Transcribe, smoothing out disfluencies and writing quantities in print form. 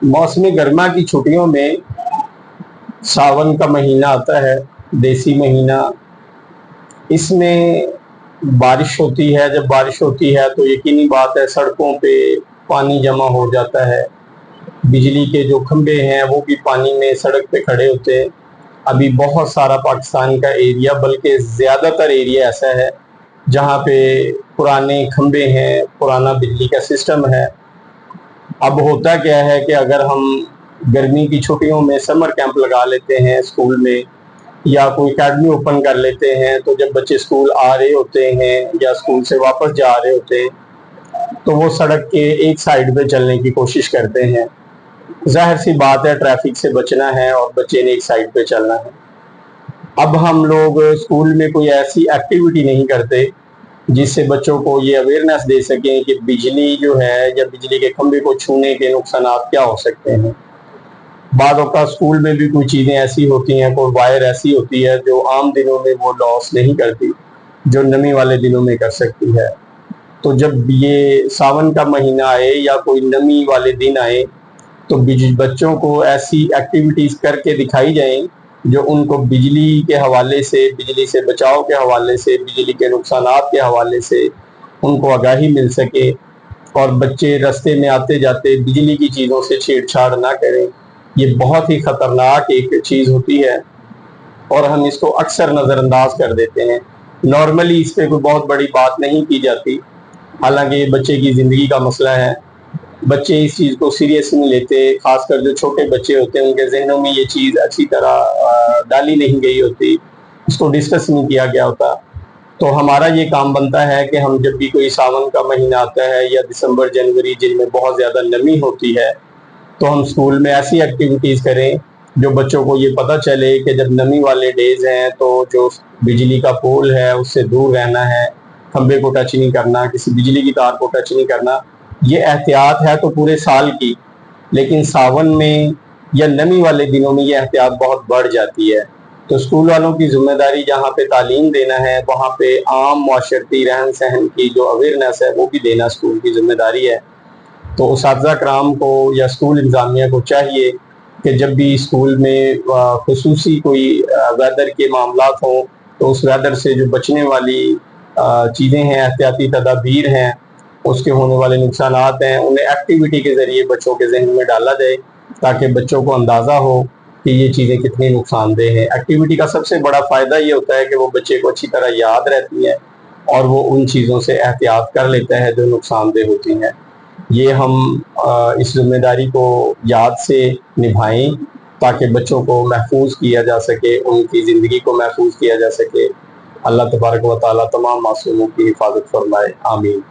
मौसम गर्मा की छुट्टियों में सावन का महीना आता है, देसी महीना। इसमें बारिश होती है। जब बारिश होती है तो यकीनी बात है सड़कों पे पानी जमा हो जाता है। बिजली के जो खंभे हैं वो भी पानी में सड़क पे खड़े होते हैं। अभी बहुत सारा पाकिस्तान का एरिया, बल्कि ज़्यादातर एरिया ऐसा है जहाँ पे पुराने खंभे हैं, पुराना बिजली का सिस्टम है। अब होता क्या है कि अगर हम गर्मी की छुट्टियों में समर कैंप लगा लेते हैं स्कूल में, या कोई अकेडमी ओपन कर लेते हैं, तो जब बच्चे स्कूल आ रहे होते हैं या स्कूल से वापस जा रहे होते हैं तो वो सड़क के एक साइड पे चलने की कोशिश करते हैं। जाहिर सी बात है ट्रैफिक से बचना है और बच्चे ने एक साइड पे चलना है। अब हम लोग स्कूल में कोई ऐसी एक्टिविटी नहीं करते जिससे बच्चों को ये अवेयरनेस दे सकें कि बिजली जो है या बिजली के खंभे को छूने के नुकसान क्या हो सकते हैं। बाद औक़ात स्कूल में भी कुछ चीज़ें ऐसी होती हैं, कोई वायर ऐसी होती है जो आम दिनों में वो लॉस नहीं करती, जो नमी वाले दिनों में कर सकती है। तो जब ये सावन का महीना आए या कोई नमी वाले दिन आए तो बच्चों को ऐसी एक्टिविटीज़ करके दिखाई जाएं जो उनको बिजली के हवाले से, बिजली से बचाव के हवाले से, बिजली के नुकसानात के हवाले से उनको आगाही मिल सके, और बच्चे रास्ते में आते जाते बिजली की चीज़ों से छेड़छाड़ ना करें। ये बहुत ही ख़तरनाक एक चीज़ होती है और हम इसको अक्सर नज़रअंदाज कर देते हैं। नॉर्मली इस पर कोई बहुत बड़ी बात नहीं की जाती, हालांकि ये बच्चे की ज़िंदगी का मसला है। बच्चे इस चीज़ को सीरियस नहीं लेते, खासकर जो छोटे बच्चे होते हैं उनके जहनों में ये चीज़ अच्छी तरह डाली नहीं गई होती, इसको डिस्कस नहीं किया गया होता। तो हमारा ये काम बनता है कि हम जब भी कोई सावन का महीना आता है या दिसंबर जनवरी जिनमें बहुत ज़्यादा नमी होती है, तो हम स्कूल में ऐसी एक्टिविटीज़ करें जो बच्चों को ये पता चले कि जब नमी वाले डेज हैं तो जो बिजली का पोल है उससे दूर रहना है, खंबे को टच नहीं करना, किसी बिजली की तार को टच नहीं करना। ये एहतियात है तो पूरे साल की, लेकिन सावन में या नमी वाले दिनों में ये एहतियात बहुत बढ़ जाती है। तो स्कूल वालों की जिम्मेदारी जहाँ पे तालीम देना है वहाँ पे आम माशरती रहन सहन की जो अवेयरनेस है वो भी देना स्कूल की जिम्मेदारी है। तो उस्ताज़ा कराम को या स्कूल इंतज़ामिया को चाहिए कि जब भी स्कूल में खुसूसी कोई वेदर के मामलात हों तो उस वेदर से जो बचने वाली चीज़ें हैं, एहतियाती तदाबीर हैं, उसके होने वाले नुकसानात हैं, उन्हें एक्टिविटी के ज़रिए बच्चों के जहन में डाला जाए ताकि बच्चों को अंदाज़ा हो कि ये चीज़ें कितनी नुकसानदेह हैं। एक्टिविटी का सबसे बड़ा फ़ायदा ये होता है कि वो बच्चे को अच्छी तरह याद रहती है और वो उन चीज़ों से एहतियात कर लेता है जो नुकसानदेह होती हैं। ये हम इस जिम्मेदारी को याद से निभाएं ताकि बच्चों को महफूज किया जा सके, उनकी ज़िंदगी को महफूज किया जा सके। अल्लाह तबारक व तआला तमाम मासूमों की हिफाजत फरमाए। आमीन।